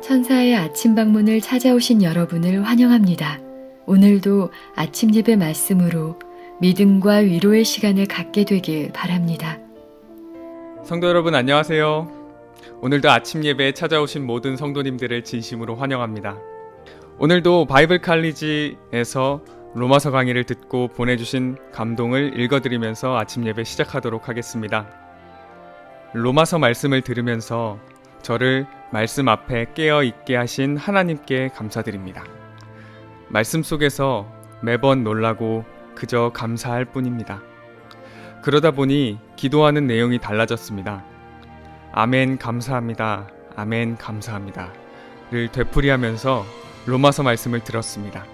천사의 아침 방문을 찾아오신 여러분을 환영합니다. 오늘도 아침 예배 말씀으로 믿음과 위로의 시간을 갖게 되길 바랍니다. 성도 여러분 안녕하세요. 오늘도 아침 예배에 찾아오신 모든 성도님들을 진심으로 환영합니다. 오늘도 바이블 칼리지에서 로마서 강의를 듣고 보내주신 감동을 읽어드리면서 아침 예배 시작하도록 하겠습니다. 로마서 말씀을 들으면서 저를 말씀 앞에 깨어 있게 하신 하나님께 감사드립니다. 말씀 속에서 매번 놀라고 그저 감사할 뿐입니다. 그러다 보니 기도하는 내용이 달라졌습니다. 아멘 감사합니다. 아멘 감사합니다. 를 되풀이하면서 로마서 말씀을 들었습니다.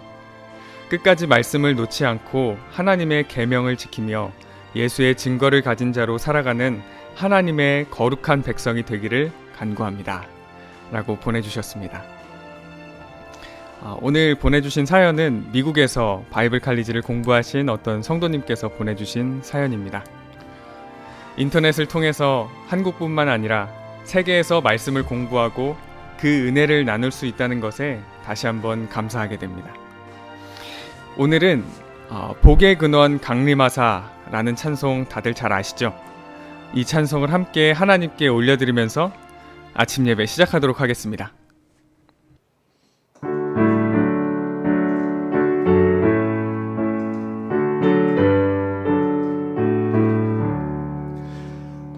끝까지 말씀을 놓지 않고 하나님의 계명을 지키며 예수의 증거를 가진 자로 살아가는 하나님의 거룩한 백성이 되기를 간구합니다. 라고 보내주셨습니다. 오늘 보내주신 사연은 미국에서 바이블 칼리지를 공부하신 어떤 성도님께서 보내주신 사연입니다. 인터넷을 통해서 한국뿐만 아니라 세계에서 말씀을 공부하고 그 은혜를 나눌 수 있다는 것에 다시 한번 감사하게 됩니다. 오늘은 복의 근원 강림하사라는 찬송 다들 잘 아시죠? 이 찬송을 함께 하나님께 올려드리면서 아침 예배 시작하도록 하겠습니다.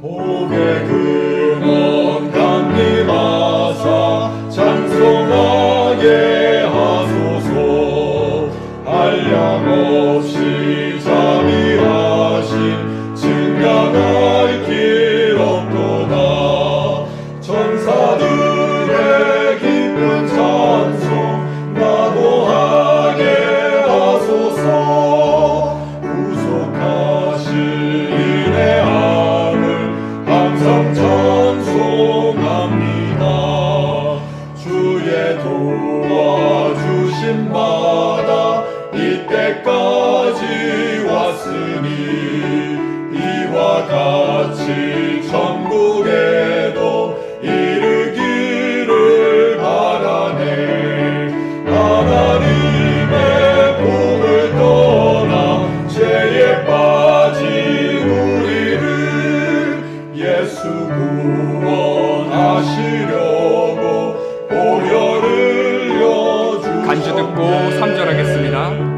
복의 근원 강림하사 찬송하게 하소서. 한량없이 자비하신 증강할 길 없도다. 천사들의 기쁜 찬송 나도하게 하소서. 구속하실 인내함을 항상 찬송합니다. 주의 도와주심마다 이때까지 왔으니 이와 같이 천국에도 이르기를 바라네. 하나님의 복을 떠나 죄에 빠진 우리를 예수 구원하시려고 보혈을 흘려주셨네. 간주 듣고 3절 하겠습니다.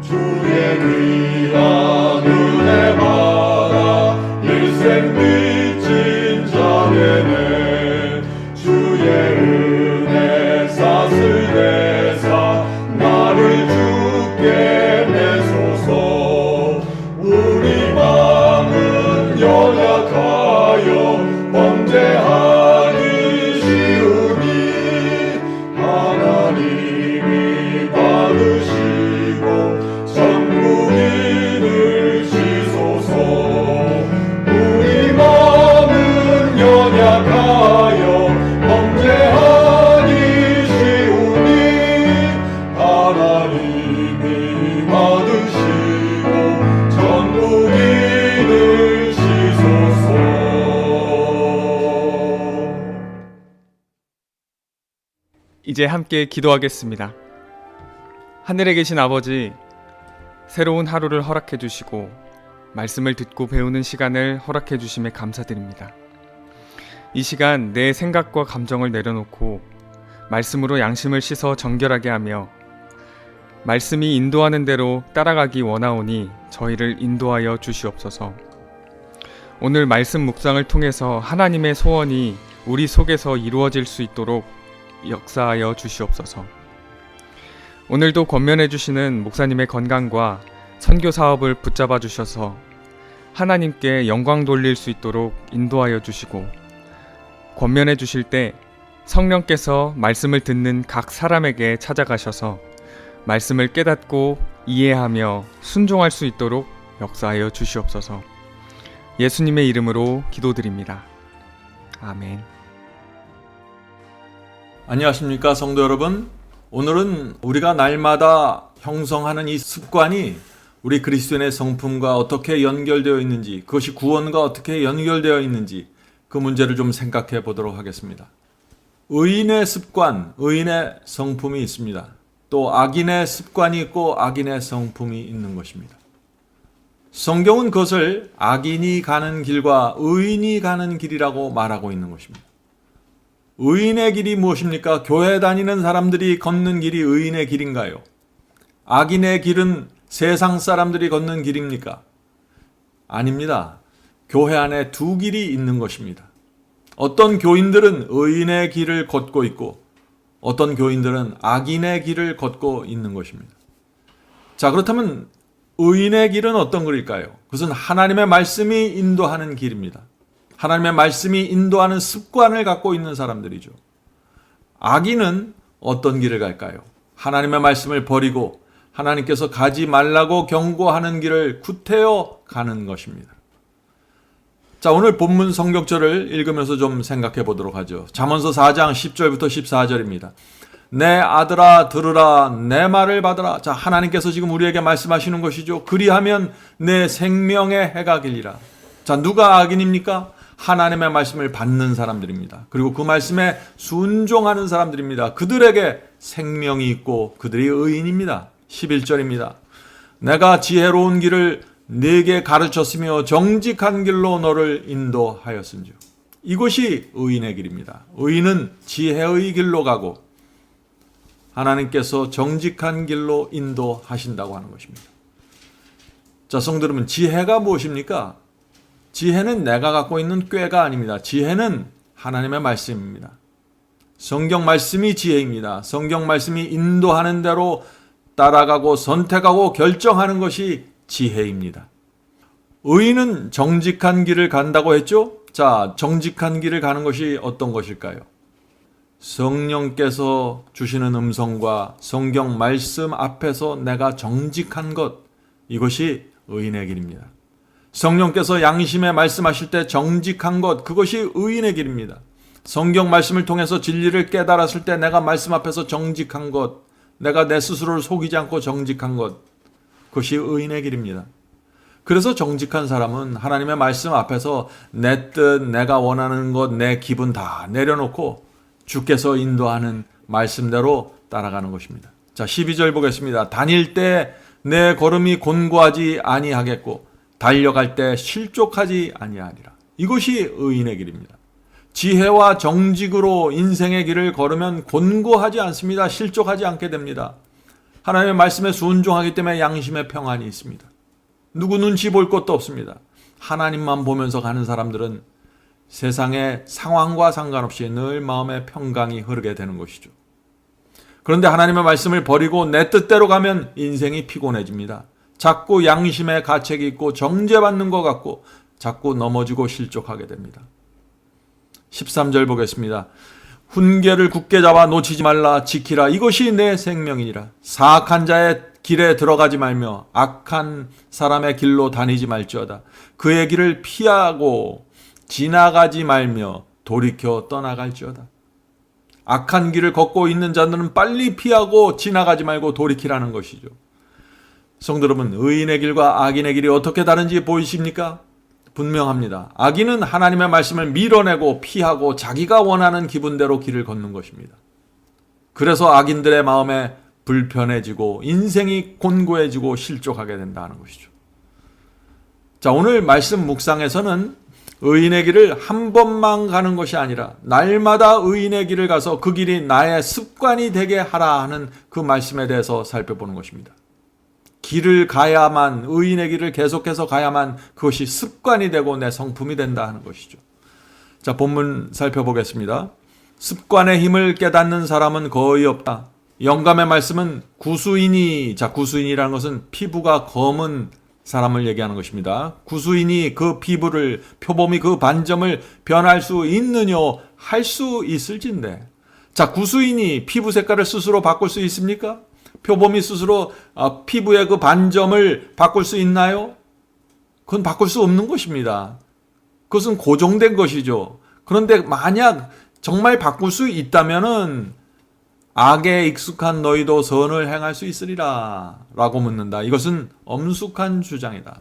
주의 귀한 은혜 받아 일생 빚진 자에게 주의 은혜 사슬대사 나를 주께 내소서. 우리 마음은 연약하여 범죄하기 쉬우니 하나님이 받으시고 천국인을 시소서. 우리 마음은 연약하여 범죄하기 쉬우니 하나님이 받으시고 천국인을 시소서. 이제 함께 기도하겠습니다. 하늘에 계신 아버지, 새로운 하루를 허락해 주시고 말씀을 듣고 배우는 시간을 허락해 주심에 감사드립니다. 이 시간 내 생각과 감정을 내려놓고 말씀으로 양심을 씻어 정결하게 하며 말씀이 인도하는 대로 따라가기 원하오니 저희를 인도하여 주시옵소서. 오늘 말씀 묵상을 통해서 하나님의 소원이 우리 속에서 이루어질 수 있도록 역사하여 주시옵소서. 오늘도 권면해 주시는 목사님의 건강과 선교 사업을 붙잡아 주셔서 하나님께 영광 돌릴 수 있도록 인도하여 주시고, 권면해 주실 때 성령께서 말씀을 듣는 각 사람에게 찾아가셔서 말씀을 깨닫고 이해하며 순종할 수 있도록 역사하여 주시옵소서. 예수님의 이름으로 기도드립니다. 아멘. 안녕하십니까 성도 여러분. 오늘은 우리가 날마다 형성하는 이 습관이 우리 그리스도인의 성품과 어떻게 연결되어 있는지, 그것이 구원과 어떻게 연결되어 있는지 그 문제를 좀 생각해 보도록 하겠습니다. 의인의 습관, 의인의 성품이 있습니다. 또 악인의 습관이 있고 악인의 성품이 있는 것입니다. 성경은 그것을 악인이 가는 길과 의인이 가는 길이라고 말하고 있는 것입니다. 의인의 길이 무엇입니까? 교회 다니는 사람들이 걷는 길이 의인의 길인가요? 악인의 길은 세상 사람들이 걷는 길입니까? 아닙니다. 교회 안에 두 길이 있는 것입니다. 어떤 교인들은 의인의 길을 걷고 있고 어떤 교인들은 악인의 길을 걷고 있는 것입니다. 자, 그렇다면 의인의 길은 어떤 길일까요? 그것은 하나님의 말씀이 인도하는 길입니다. 하나님의 말씀이 인도하는 습관을 갖고 있는 사람들이죠. 악인은 어떤 길을 갈까요? 하나님의 말씀을 버리고 하나님께서 가지 말라고 경고하는 길을 구태여 가는 것입니다. 자, 오늘 본문 성경절을 읽으면서 좀 생각해 보도록 하죠. 잠언서 4장 10절부터 14절입니다. 내 아들아 들으라, 내 말을 받으라. 자, 하나님께서 지금 우리에게 말씀하시는 것이죠. 그리하면 내 생명의 해가 길리라. 자, 누가 악인입니까? 하나님의 말씀을 받는 사람들입니다. 그리고 그 말씀에 순종하는 사람들입니다. 그들에게 생명이 있고 그들이 의인입니다. 11절입니다. 내가 지혜로운 길을 네게 가르쳤으며 정직한 길로 너를 인도하였은즉. 이것이 의인의 길입니다. 의인은 지혜의 길로 가고 하나님께서 정직한 길로 인도하신다고 하는 것입니다. 자, 성도 여러분, 지혜가 무엇입니까? 지혜는 내가 갖고 있는 꾀가 아닙니다. 지혜는 하나님의 말씀입니다. 성경 말씀이 지혜입니다. 성경 말씀이 인도하는 대로 따라가고 선택하고 결정하는 것이 지혜입니다. 의인은 정직한 길을 간다고 했죠? 자, 정직한 길을 가는 것이 어떤 것일까요? 성령께서 주시는 음성과 성경 말씀 앞에서 내가 정직한 것, 이것이 의인의 길입니다. 성령께서 양심에 말씀하실 때 정직한 것, 그것이 의인의 길입니다. 성경 말씀을 통해서 진리를 깨달았을 때 내가 말씀 앞에서 정직한 것, 내가 내 스스로를 속이지 않고 정직한 것, 그것이 의인의 길입니다. 그래서 정직한 사람은 하나님의 말씀 앞에서 내 뜻, 내가 원하는 것, 내 기분 다 내려놓고 주께서 인도하는 말씀대로 따라가는 것입니다. 자, 12절 보겠습니다. 다닐 때 내 걸음이 곤고하지 아니하겠고 달려갈 때 실족하지 아니하리라. 이것이 의인의 길입니다. 지혜와 정직으로 인생의 길을 걸으면 곤고하지 않습니다. 실족하지 않게 됩니다. 하나님의 말씀에 순종하기 때문에 양심의 평안이 있습니다. 누구 눈치 볼 것도 없습니다. 하나님만 보면서 가는 사람들은 세상의 상황과 상관없이 늘 마음의 평강이 흐르게 되는 것이죠. 그런데 하나님의 말씀을 버리고 내 뜻대로 가면 인생이 피곤해집니다. 자꾸 양심의 가책이 있고 정죄받는 것 같고 자꾸 넘어지고 실족하게 됩니다. 13절 보겠습니다. 훈계를 굳게 잡아 놓치지 말라, 지키라. 이것이 내 생명이니라. 사악한 자의 길에 들어가지 말며 악한 사람의 길로 다니지 말지어다. 그의 길을 피하고 지나가지 말며 돌이켜 떠나갈지어다. 악한 길을 걷고 있는 자들은 빨리 피하고 지나가지 말고 돌이키라는 것이죠. 성도 여러분, 의인의 길과 악인의 길이 어떻게 다른지 보이십니까? 분명합니다. 악인은 하나님의 말씀을 밀어내고 피하고 자기가 원하는 기분대로 길을 걷는 것입니다. 그래서 악인들의 마음에 불편해지고 인생이 곤고해지고 실족하게 된다는 것이죠. 자, 오늘 말씀 묵상에서는 의인의 길을 한 번만 가는 것이 아니라 날마다 의인의 길을 가서 그 길이 나의 습관이 되게 하라 하는 그 말씀에 대해서 살펴보는 것입니다. 길을 가야만, 의인의 길을 계속해서 가야만 그것이 습관이 되고 내 성품이 된다 하는 것이죠. 자, 본문 살펴보겠습니다. 습관의 힘을 깨닫는 사람은 거의 없다. 영감의 말씀은 구수인이, 자, 구수인이라는 것은 피부가 검은 사람을 얘기하는 것입니다. 구수인이 그 피부를, 표범이 그 반점을 변할 수 있느냐, 할 수 있을진데. 자, 구수인이 피부 색깔을 스스로 바꿀 수 있습니까? 표범이 스스로 피부의 그 반점을 바꿀 수 있나요? 그건 바꿀 수 없는 것입니다. 그것은 고정된 것이죠. 그런데 만약 정말 바꿀 수 있다면은 악에 익숙한 너희도 선을 행할 수 있으리라 라고 묻는다. 이것은 엄숙한 주장이다.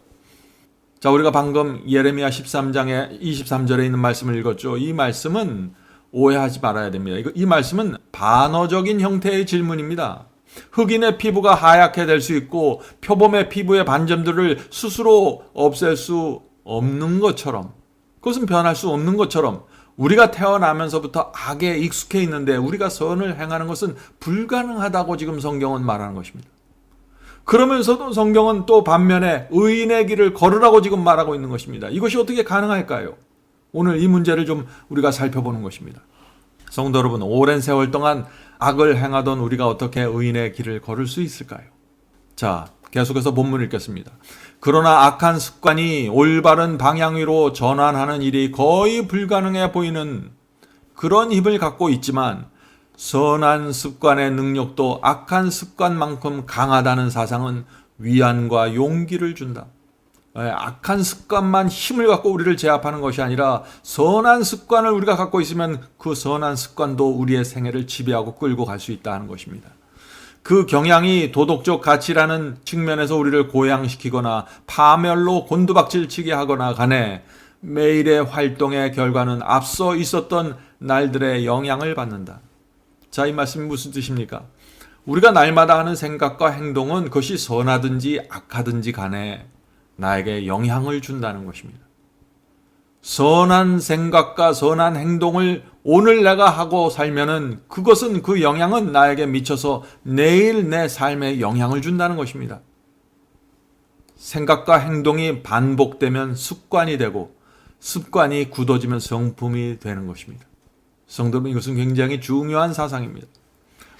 자, 우리가 방금 예레미야 13장의 23절에 있는 말씀을 읽었죠. 이 말씀은 오해하지 말아야 됩니다. 이 말씀은 반어적인 형태의 질문입니다. 흑인의 피부가 하얗게 될 수 있고 표범의 피부의 반점들을 스스로 없앨 수 없는 것처럼, 그것은 변할 수 없는 것처럼 우리가 태어나면서부터 악에 익숙해 있는데 우리가 선을 행하는 것은 불가능하다고 지금 성경은 말하는 것입니다. 그러면서도 성경은 또 반면에 의인의 길을 걸으라고 지금 말하고 있는 것입니다. 이것이 어떻게 가능할까요? 오늘 이 문제를 좀 우리가 살펴보는 것입니다. 성도 여러분, 오랜 세월 동안 악을 행하던 우리가 어떻게 의인의 길을 걸을 수 있을까요? 자, 계속해서 본문 읽겠습니다. 그러나 악한 습관이 올바른 방향 위로 전환하는 일이 거의 불가능해 보이는 그런 힘을 갖고 있지만 선한 습관의 능력도 악한 습관만큼 강하다는 사상은 위안과 용기를 준다. 악한 습관만 힘을 갖고 우리를 제압하는 것이 아니라 선한 습관을 우리가 갖고 있으면 그 선한 습관도 우리의 생애를 지배하고 끌고 갈 수 있다는 것입니다. 그 경향이 도덕적 가치라는 측면에서 우리를 고양시키거나 파멸로 곤두박질치게 하거나 간에 매일의 활동의 결과는 앞서 있었던 날들의 영향을 받는다. 자, 이 말씀이 무슨 뜻입니까? 우리가 날마다 하는 생각과 행동은 그것이 선하든지 악하든지 간에 나에게 영향을 준다는 것입니다. 선한 생각과 선한 행동을 오늘 내가 하고 살면은 그것은 그 영향은 나에게 미쳐서 내일 내 삶에 영향을 준다는 것입니다. 생각과 행동이 반복되면 습관이 되고 습관이 굳어지면 성품이 되는 것입니다. 성도 여러분, 이것은 굉장히 중요한 사상입니다.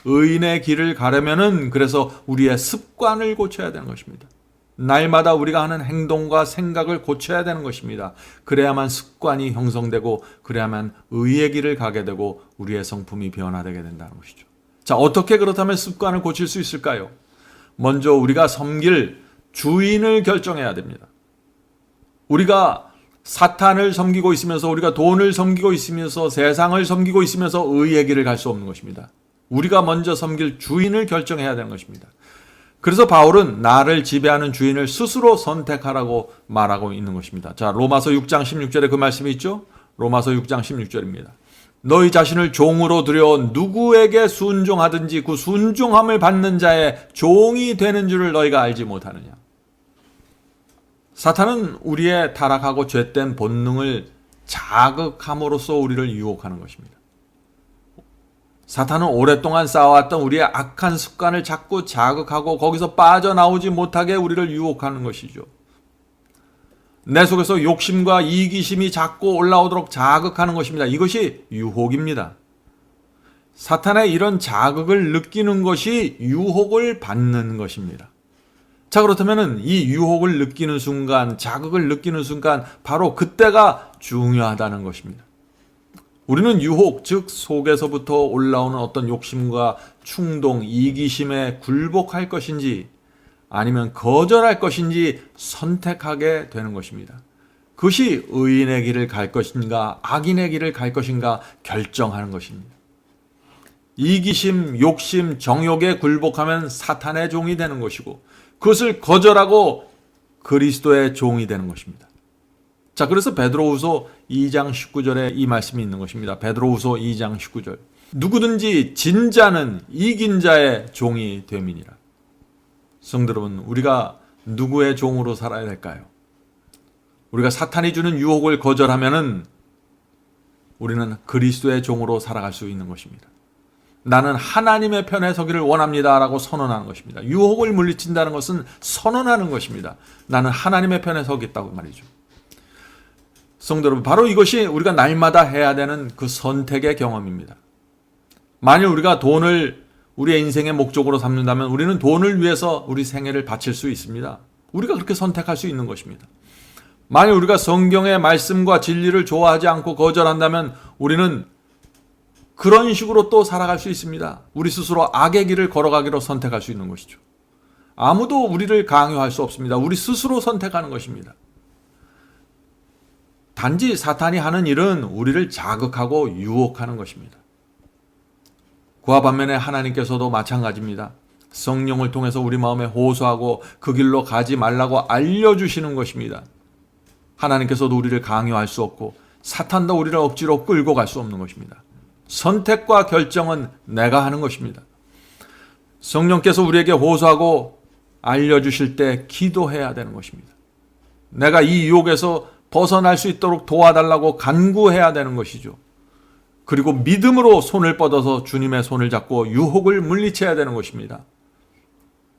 의인의 길을 가려면은 그래서 우리의 습관을 고쳐야 되는 것입니다. 날마다 우리가 하는 행동과 생각을 고쳐야 되는 것입니다. 그래야만 습관이 형성되고 그래야만 의의 길을 가게 되고 우리의 성품이 변화되게 된다는 것이죠. 자, 어떻게 그렇다면 습관을 고칠 수 있을까요? 먼저 우리가 섬길 주인을 결정해야 됩니다. 우리가 사탄을 섬기고 있으면서 우리가 돈을 섬기고 있으면서 세상을 섬기고 있으면서 의의 길을 갈 수 없는 것입니다. 우리가 먼저 섬길 주인을 결정해야 되는 것입니다. 그래서 바울은 나를 지배하는 주인을 스스로 선택하라고 말하고 있는 것입니다. 자, 로마서 6장 16절에 그 말씀이 있죠? 로마서 6장 16절입니다. 너희 자신을 종으로 들여 누구에게 순종하든지 그 순종함을 받는 자의 종이 되는 줄을 너희가 알지 못하느냐. 사탄은 우리의 타락하고 죄된 본능을 자극함으로써 우리를 유혹하는 것입니다. 사탄은 오랫동안 쌓아왔던 우리의 악한 습관을 자꾸 자극하고 거기서 빠져나오지 못하게 우리를 유혹하는 것이죠. 내 속에서 욕심과 이기심이 자꾸 올라오도록 자극하는 것입니다. 이것이 유혹입니다. 사탄의 이런 자극을 느끼는 것이 유혹을 받는 것입니다. 자, 그렇다면 이 유혹을 느끼는 순간, 자극을 느끼는 순간 바로 그때가 중요하다는 것입니다. 우리는 유혹, 즉 속에서부터 올라오는 어떤 욕심과 충동, 이기심에 굴복할 것인지 아니면 거절할 것인지 선택하게 되는 것입니다. 그것이 의인의 길을 갈 것인가 악인의 길을 갈 것인가 결정하는 것입니다. 이기심, 욕심, 정욕에 굴복하면 사탄의 종이 되는 것이고 그것을 거절하고 그리스도의 종이 되는 것입니다. 자, 그래서 베드로후서 2장 19절에 이 말씀이 있는 것입니다. 베드로후서 2장 19절. 누구든지 진자는 이긴 자의 종이 됨이니라. 성도 여러분, 우리가 누구의 종으로 살아야 될까요? 우리가 사탄이 주는 유혹을 거절하면은 우리는 그리스도의 종으로 살아갈 수 있는 것입니다. 나는 하나님의 편에 서기를 원합니다라고 선언하는 것입니다. 유혹을 물리친다는 것은 선언하는 것입니다. 나는 하나님의 편에 서겠다고 말이죠. 성도 여러분, 바로 이것이 우리가 날마다 해야 되는 그 선택의 경험입니다. 만일 우리가 돈을 우리의 인생의 목적으로 삼는다면 우리는 돈을 위해서 우리 생애를 바칠 수 있습니다. 우리가 그렇게 선택할 수 있는 것입니다. 만일 우리가 성경의 말씀과 진리를 좋아하지 않고 거절한다면 우리는 그런 식으로 또 살아갈 수 있습니다. 우리 스스로 악의 길을 걸어가기로 선택할 수 있는 것이죠. 아무도 우리를 강요할 수 없습니다. 우리 스스로 선택하는 것입니다. 단지 사탄이 하는 일은 우리를 자극하고 유혹하는 것입니다. 그와 반면에 하나님께서도 마찬가지입니다. 성령을 통해서 우리 마음에 호소하고 그 길로 가지 말라고 알려주시는 것입니다. 하나님께서도 우리를 강요할 수 없고 사탄도 우리를 억지로 끌고 갈 수 없는 것입니다. 선택과 결정은 내가 하는 것입니다. 성령께서 우리에게 호소하고 알려주실 때 기도해야 되는 것입니다. 내가 이 유혹에서 벗어날 수 있도록 도와달라고 간구해야 되는 것이죠. 그리고 믿음으로 손을 뻗어서 주님의 손을 잡고 유혹을 물리쳐야 되는 것입니다.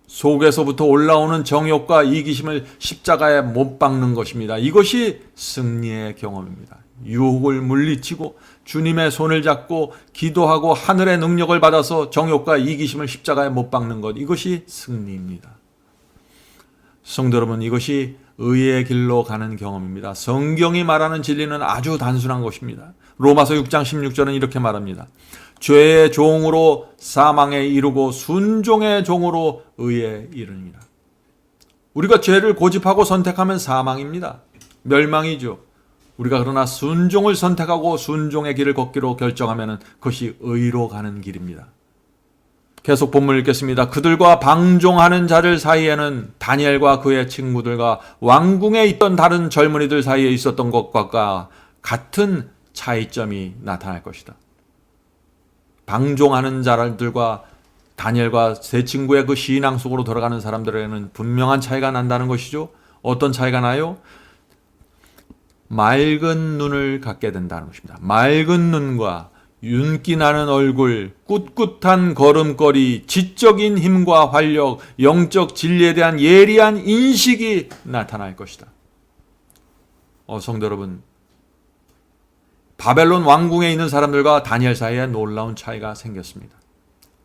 속에서부터 올라오는 정욕과 이기심을 십자가에 못 박는 것입니다. 이것이 승리의 경험입니다. 유혹을 물리치고 주님의 손을 잡고 기도하고 하늘의 능력을 받아서 정욕과 이기심을 십자가에 못 박는 것, 이것이 승리입니다. 성도 여러분, 이것이 의의 길로 가는 경험입니다. 성경이 말하는 진리는 아주 단순한 것입니다. 로마서 6장 16절은 이렇게 말합니다. 죄의 종으로 사망에 이르고 순종의 종으로 의에 이르니라. 우리가 죄를 고집하고 선택하면 사망입니다. 멸망이죠. 우리가 그러나 순종을 선택하고 순종의 길을 걷기로 결정하면 그것이 의로 가는 길입니다. 계속 본문을 읽겠습니다. 그들과 방종하는 자들 사이에는 다니엘과 그의 친구들과 왕궁에 있던 다른 젊은이들 사이에 있었던 것과 같은 차이점이 나타날 것이다. 방종하는 자들과 다니엘과 세 친구의 그 신앙 속으로 들어가는 사람들에게는 분명한 차이가 난다는 것이죠. 어떤 차이가 나요? 맑은 눈을 갖게 된다는 것입니다. 맑은 눈과 윤기 나는 얼굴, 꿋꿋한 걸음걸이, 지적인 힘과 활력, 영적 진리에 대한 예리한 인식이 나타날 것이다. 성도 여러분, 바벨론 왕궁에 있는 사람들과 다니엘 사이에 놀라운 차이가 생겼습니다.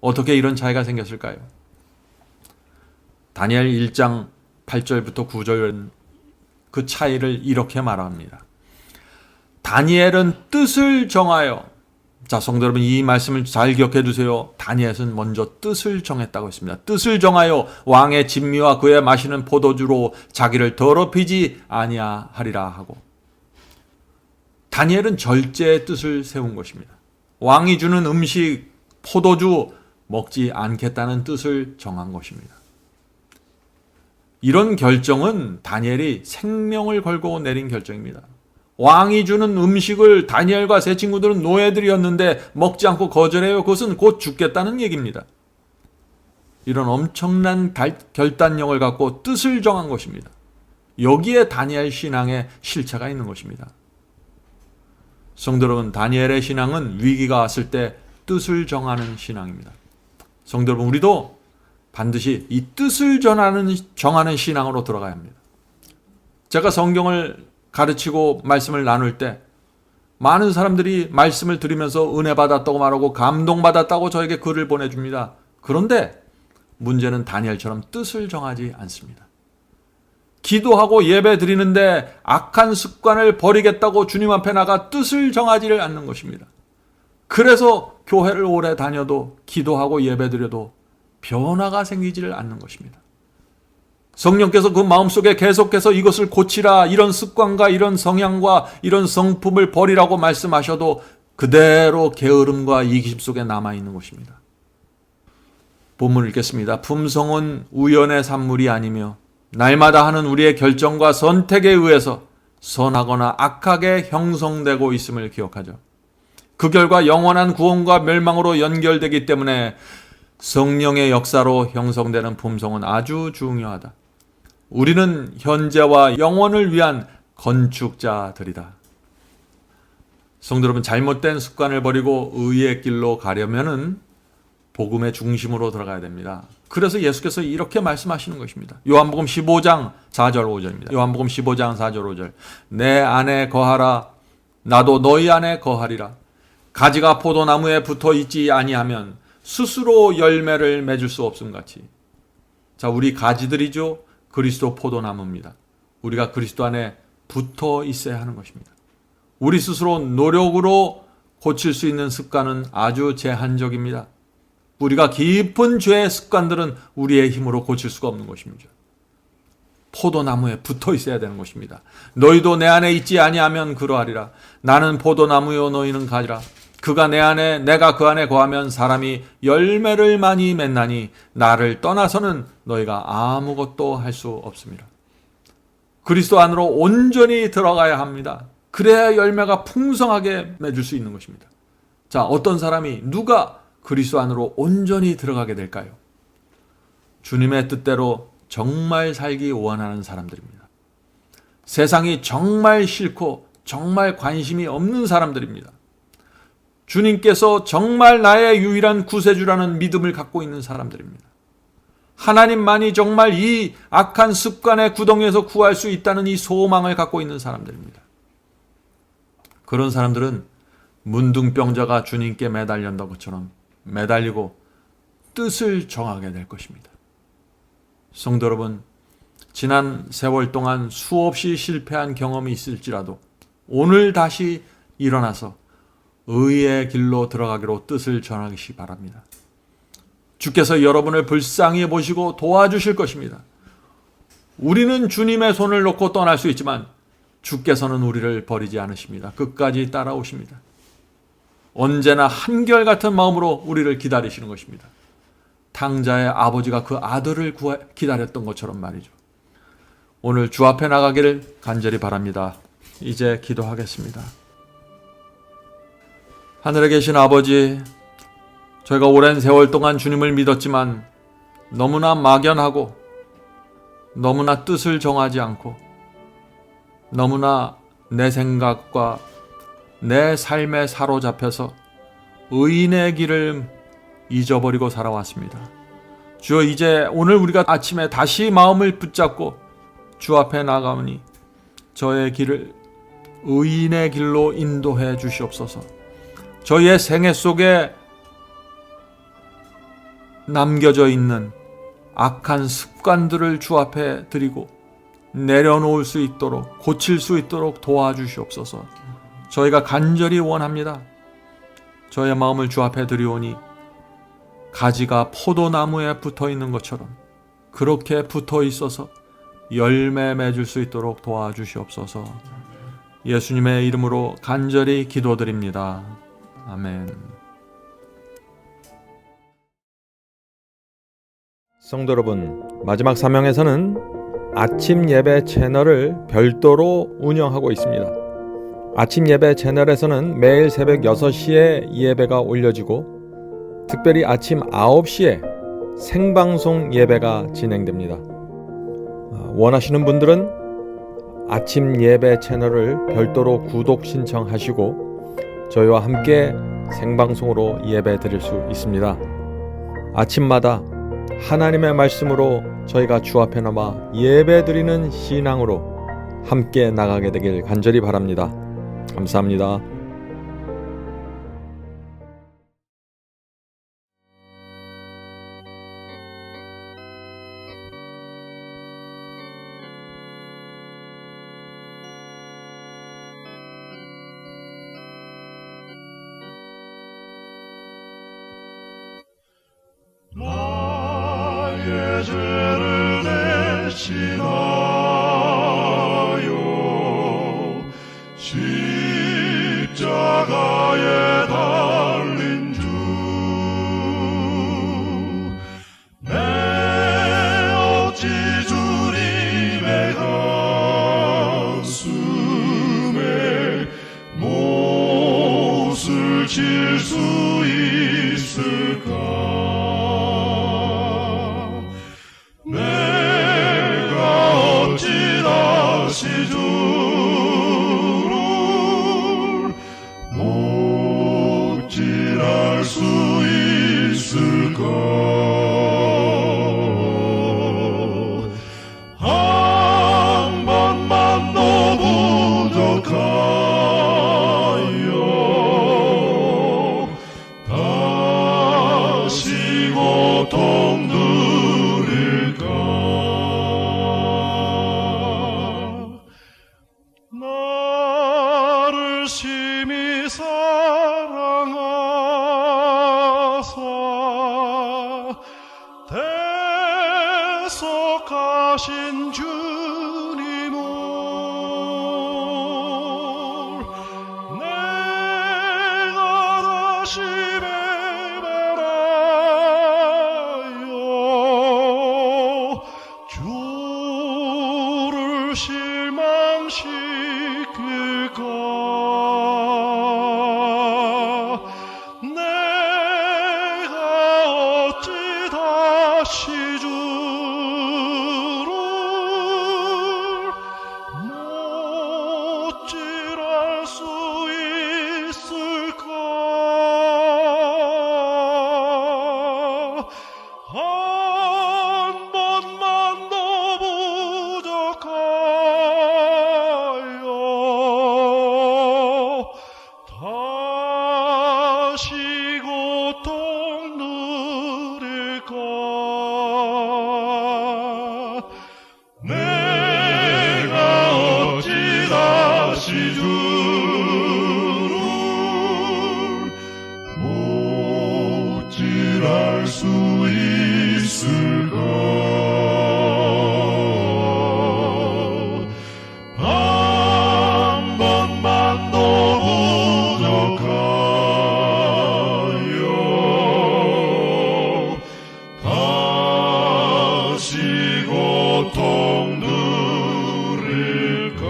어떻게 이런 차이가 생겼을까요? 다니엘 1장 8절부터 9절은 그 차이를 이렇게 말합니다. 다니엘은 뜻을 정하여, 자, 성도 여러분, 이 말씀을 잘 기억해 두세요. 다니엘은 먼저 뜻을 정했다고 했습니다. 뜻을 정하여 왕의 진미와 그의 마시는 포도주로 자기를 더럽히지 아니하리라 하고, 다니엘은 절제의 뜻을 세운 것입니다. 왕이 주는 음식, 포도주 먹지 않겠다는 뜻을 정한 것입니다. 이런 결정은 다니엘이 생명을 걸고 내린 결정입니다. 왕이 주는 음식을 다니엘과 세 친구들은 노예들이었는데 먹지 않고 거절해요. 그것은 곧 죽겠다는 얘기입니다. 이런 엄청난 결단력을 갖고 뜻을 정한 것입니다. 여기에 다니엘 신앙의 실체가 있는 것입니다. 성도 여러분, 다니엘의 신앙은 위기가 왔을 때 뜻을 정하는 신앙입니다. 성도 여러분, 우리도 반드시 이 뜻을 정하는 신앙으로 들어가야 합니다. 제가 성경을 가르치고 말씀을 나눌 때 많은 사람들이 말씀을 들으면서 은혜 받았다고 말하고 감동받았다고 저에게 글을 보내줍니다. 그런데 문제는 다니엘처럼 뜻을 정하지 않습니다. 기도하고 예배 드리는데 악한 습관을 버리겠다고 주님 앞에 나가 뜻을 정하지를 않는 것입니다. 그래서 교회를 오래 다녀도 기도하고 예배 드려도 변화가 생기지를 않는 것입니다. 성령께서 그 마음속에 계속해서 이것을 고치라, 이런 습관과 이런 성향과 이런 성품을 버리라고 말씀하셔도 그대로 게으름과 이기심 속에 남아있는 것입니다. 본문을 읽겠습니다. 품성은 우연의 산물이 아니며 날마다 하는 우리의 결정과 선택에 의해서 선하거나 악하게 형성되고 있음을 기억하죠. 그 결과 영원한 구원과 멸망으로 연결되기 때문에 성령의 역사로 형성되는 품성은 아주 중요하다. 우리는 현재와 영원을 위한 건축자들이다. 성도 여러분, 잘못된 습관을 버리고 의의 길로 가려면은 복음의 중심으로 들어가야 됩니다. 그래서 예수께서 이렇게 말씀하시는 것입니다. 요한복음 15장 4절 5절입니다. 요한복음 15장 4절 5절. 내 안에 거하라, 나도 너희 안에 거하리라. 가지가 포도나무에 붙어 있지 아니하면 스스로 열매를 맺을 수 없음 같이. 자, 우리 가지들이죠. 그리스도 포도나무입니다. 우리가 그리스도 안에 붙어 있어야 하는 것입니다. 우리 스스로 노력으로 고칠 수 있는 습관은 아주 제한적입니다. 우리가 깊은 죄의 습관들은 우리의 힘으로 고칠 수가 없는 것입니다. 포도나무에 붙어 있어야 되는 것입니다. 너희도 내 안에 있지 아니하면 그러하리라. 나는 포도나무요 너희는 가지라. 그가 내 안에 내가 그 안에 거하면 사람이 열매를 많이 맺나니 나를 떠나서는 너희가 아무것도 할 수 없습니다. 그리스도 안으로 온전히 들어가야 합니다. 그래야 열매가 풍성하게 맺을 수 있는 것입니다. 자, 어떤 사람이 누가 그리스도 안으로 온전히 들어가게 될까요? 주님의 뜻대로 정말 살기 원하는 사람들입니다. 세상이 정말 싫고 정말 관심이 없는 사람들입니다. 주님께서 정말 나의 유일한 구세주라는 믿음을 갖고 있는 사람들입니다. 하나님만이 정말 이 악한 습관의 구덩이에서 구할 수 있다는 이 소망을 갖고 있는 사람들입니다. 그런 사람들은 문둥병자가 주님께 매달렸던 것처럼 매달리고 뜻을 정하게 될 것입니다. 성도 여러분, 지난 세월 동안 수없이 실패한 경험이 있을지라도 오늘 다시 일어나서 의의 길로 들어가기로 뜻을 전하시기 바랍니다. 주께서 여러분을 불쌍히 보시고 도와주실 것입니다. 우리는 주님의 손을 놓고 떠날 수 있지만 주께서는 우리를 버리지 않으십니다. 끝까지 따라오십니다. 언제나 한결같은 마음으로 우리를 기다리시는 것입니다. 탕자의 아버지가 그 아들을 기다렸던 것처럼 말이죠. 오늘 주 앞에 나가기를 간절히 바랍니다. 이제 기도하겠습니다. 하늘에 계신 아버지, 저희가 오랜 세월 동안 주님을 믿었지만 너무나 막연하고 너무나 뜻을 정하지 않고 너무나 내 생각과 내 삶에 사로잡혀서 의인의 길을 잊어버리고 살아왔습니다. 주여, 이제 오늘 우리가 아침에 다시 마음을 붙잡고 주 앞에 나가오니 저의 길을 의인의 길로 인도해 주시옵소서. 저희의 생애 속에 남겨져 있는 악한 습관들을 주 앞에 드리고 내려놓을 수 있도록, 고칠 수 있도록 도와주시옵소서. 저희가 간절히 원합니다. 저의 마음을 주 앞에 드리오니 가지가 포도나무에 붙어 있는 것처럼 그렇게 붙어 있어서 열매 맺을 수 있도록 도와주시옵소서. 예수님의 이름으로 간절히 기도드립니다. 아멘. 성도 여러분, 마지막 사명에서는 아침 예배 채널을 별도로 운영하고 있습니다. 아침 예배 채널에서는 매일 새벽 6시에 예배가 올려지고 특별히 아침 9시에 생방송 예배가 진행됩니다. 원하시는 분들은 아침 예배 채널을 별도로 구독 신청하시고 저희와 함께 생방송으로 예배 드릴 수 있습니다. 아침마다 하나님의 말씀으로 저희가 주 앞에 남아 예배 드리는 신앙으로 함께 나가게 되길 간절히 바랍니다. 감사합니다. 나의 죄를 대신하여 십자가에 달린 주, 내 어찌 주님의 가슴에 못을 칠 수 있을까? 내가 어찌 다시 주를 목질할 수 있을까? 한 번만 더 부족하여 다시 고통 드릴까? 실망시킬까 내가 어찌 다시 주를 못질할 수 있을까 한 번만 더 부족하여 다시 고통 누릴까 내가 어찌 다시 주를 못질할 수 있을까 한 번만 더 부족하여 다시 고통 누릴까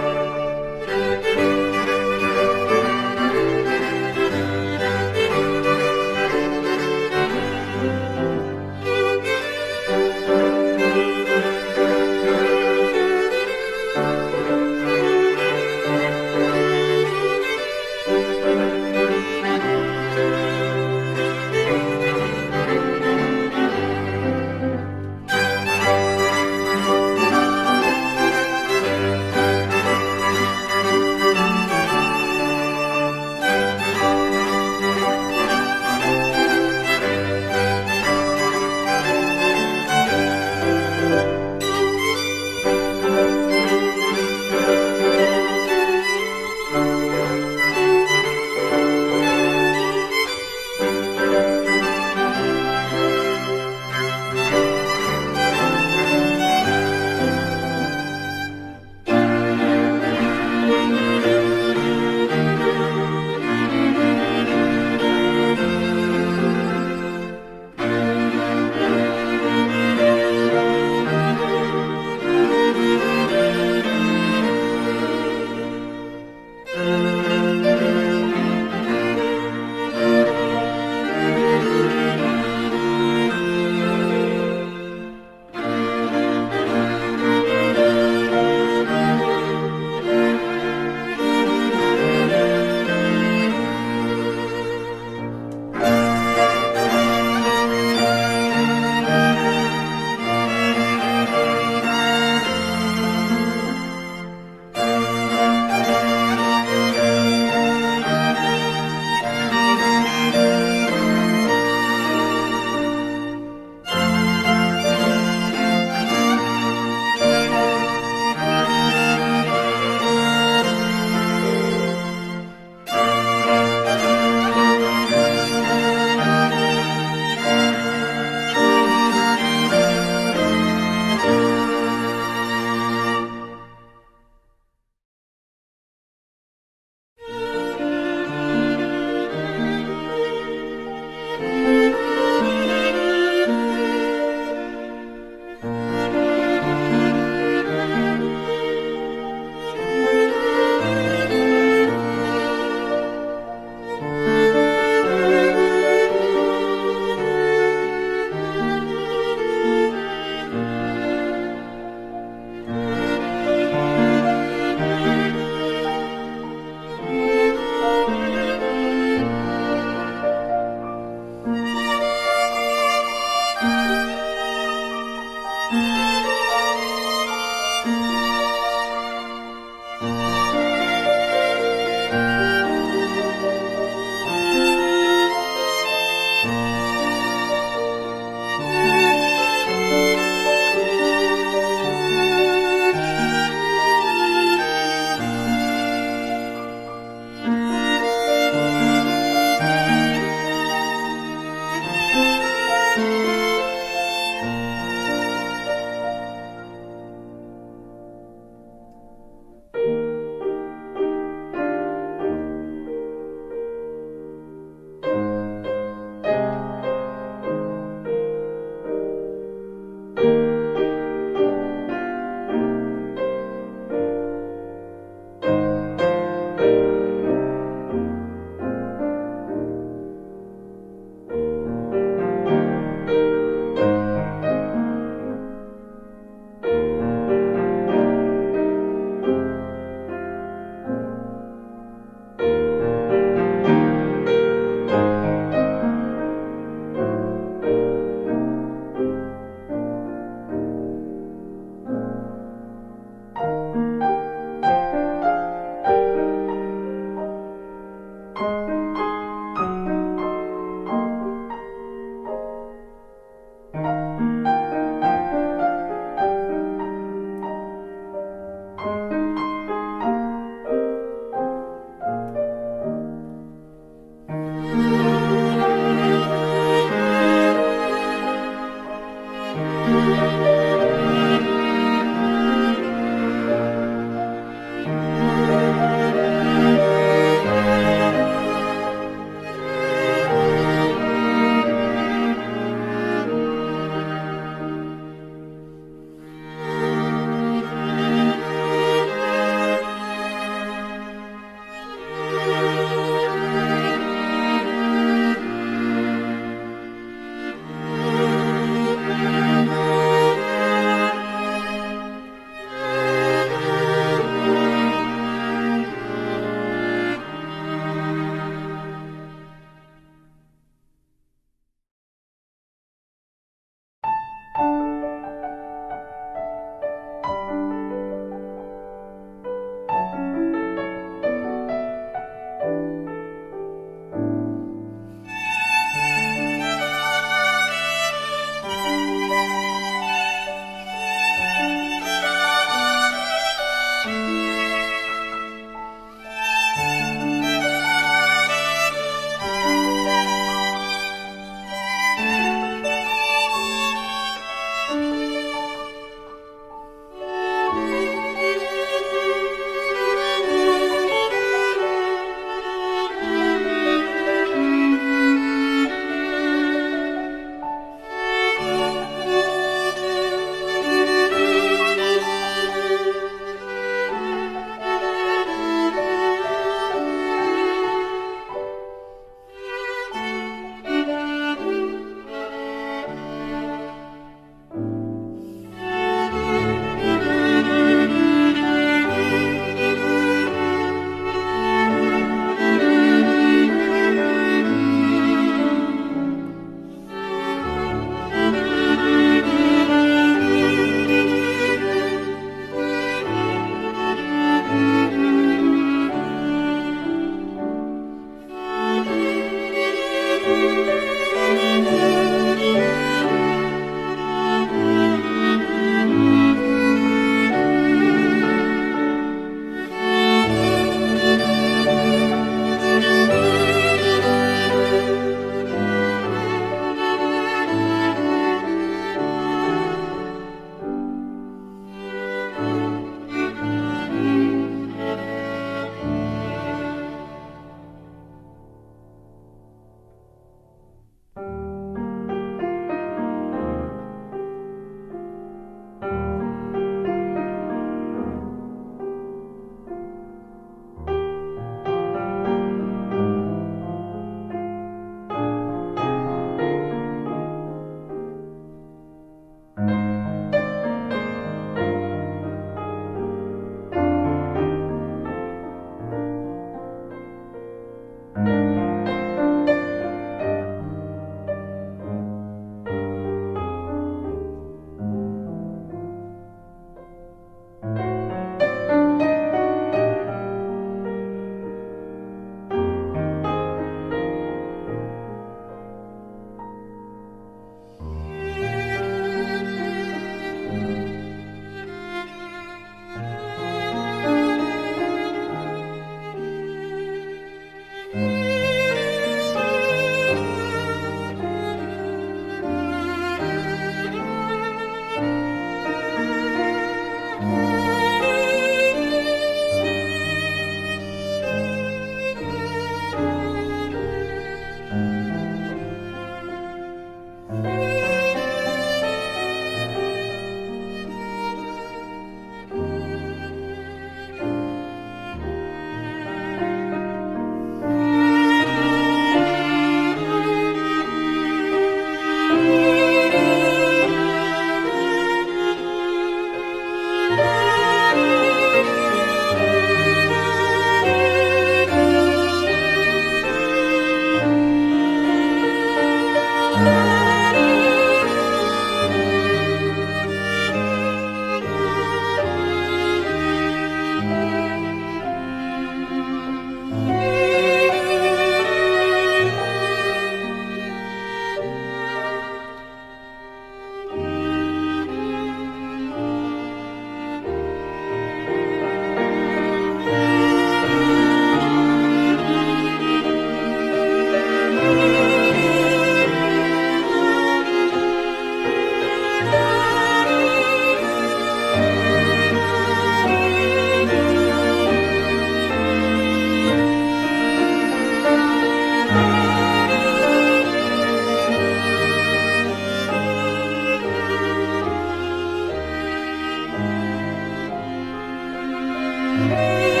주